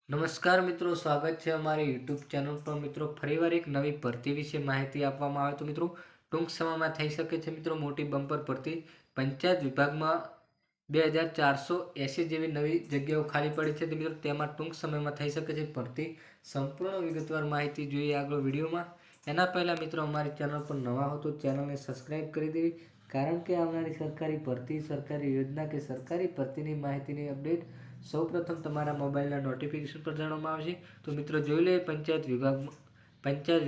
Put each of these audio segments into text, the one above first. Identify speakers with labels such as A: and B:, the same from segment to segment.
A: નમસ્કાર મિત્રો, સ્વાગત છે અમારી યુટ્યુબ ચેનલ પર। મિત્રો ફરીવાર એક નવી ભરતી વિશે માહિતી આપવામાં આવે તો મિત્રો ટૂંક સમયમાં થઈ શકે છે મિત્રો મોટી બમ્પર ભરતી। પંચાયત વિભાગમાં 2480 જેવી નવી જગ્યાઓ ખાલી પડી છે મિત્રો, તેમાં ટૂંક સમયમાં થઈ શકે છે ભરતી। સંપૂર્ણ વિગતવાર માહિતી જોઈએ આગળ વિડીયોમાં। એના પહેલાં મિત્રો અમારી ચેનલ પર નવા હો તો ચેનલને સબસ્ક્રાઈબ કરી દેવી, કારણ કે આવનારી સરકારી ભરતી, સરકારી યોજના કે સરકારી ભરતીની માહિતીની અપડેટ સૌપ્રથમ તમારા મોબાઈલના નોટિફિકેશન પર જાણવામાં આવશે। તો મિત્રો જોઈ લઈએ પંચાયત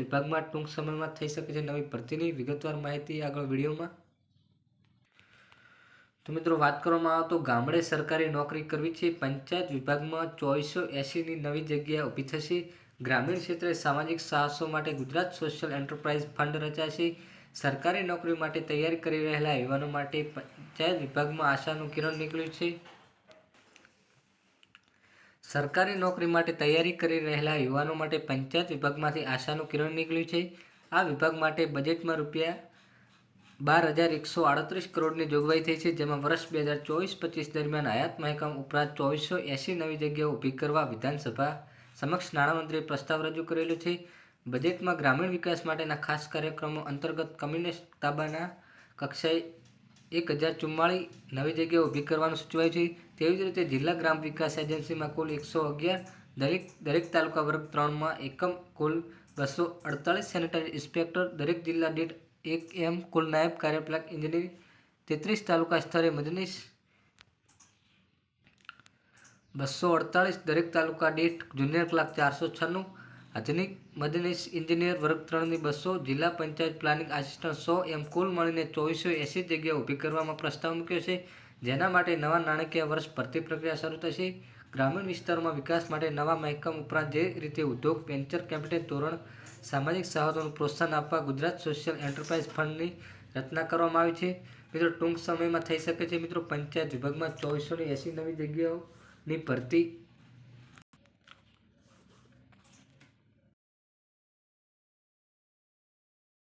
A: વિભાગમાં ટૂંક સમયમાં થઈ શકે છે નવી ભરતીની વિગતવાર માહિતી આગળ વિડીયોમાં। તો મિત્રો વાત કરવામાં આવે તો ગામડે સરકારી નોકરી કરવી છે। પંચાયત વિભાગમાં 2480ની નવી જગ્યા ઊભી થશે। ગ્રામીણ ક્ષેત્રે સામાજિક સાહસો માટે ગુજરાત સોશિયલ એન્ટરપ્રાઇઝ ફંડ રચાશે। સરકારી નોકરી માટે તૈયારી કરી રહેલા યુવાનો માટે પંચાયત વિભાગમાં આશાનું કિરણ નીકળ્યું છે। સરકારી નોકરી માટે તૈયારી કરી રહેલા યુવાનો માટે પંચાયત વિભાગમાંથી આશાનું કિરણ નીકળ્યું છે। આ વિભાગ માટે બજેટમાં ₹12,138 કરોડની જોગવાઈ થઈ છે, જેમાં વર્ષ 2024-25 દરમિયાન હયાત મહેકમ ઉપરાંત 2480 નવી જગ્યાઓ ઊભી કરવા વિધાનસભા સમક્ષ નાણામંત્રીએ પ્રસ્તાવ રજૂ કરેલો છે। બજેટમાં ગ્રામીણ વિકાસ માટેના ખાસ કાર્યક્રમો અંતર્ગત કમ્યુનિસ્ટ તાબાના કક્ષાએ 1044 નવી જગ્યાઓ ઊભી કરવાનું સૂચવાયું છે। તેવી જ રીતે જિલ્લા ગ્રામ વિકાસ એજન્સીમાં કુલ 111, દરેક તાલુકા વર્ગ 3માં એકમ કુલ 248 સેનેટરી ઇન્સ્પેક્ટર, દરેક જિલ્લા દીઠ 1 એમ કુલ નાયબ કાર્યપાલક ઇજનેર, 33 તાલુકા સ્તરે મદદનીશ 248, દરેક તાલુકા દીઠ જુનિયર ક્લાર્ક 496, આધુનિક મદદનીશ ઇજનેર વર્ગ 3ની 200, જિલ્લા પંચાયત પ્લાનિંગ આસિસ્ટન્ટ 100 એમ કુલ મળીને 2480 જગ્યાઓ ઊભી કરવામાં પ્રસ્તાવ મૂક્યો છે, જેના માટે નવા નાણાકીય વર્ષ ભરતી પ્રક્રિયા શરૂ થશે। ગ્રામીણ વિસ્તારોમાં વિકાસ માટે નવા મહેકમ ઉપરાંત જે રીતે ઉદ્યોગ, વેન્ચર કેપિટલ ધોરણ સામાજિક સાહસોનું પ્રોત્સાહન આપવા ગુજરાત સોશિયલ એન્ટરપ્રાઇઝ ફંડની રચના કરવામાં આવી છે। મિત્રો ટૂંક સમયમાં થઈ શકે છે મિત્રો પંચાયત વિભાગમાં 2480 નવી જગ્યાઓની ભરતી।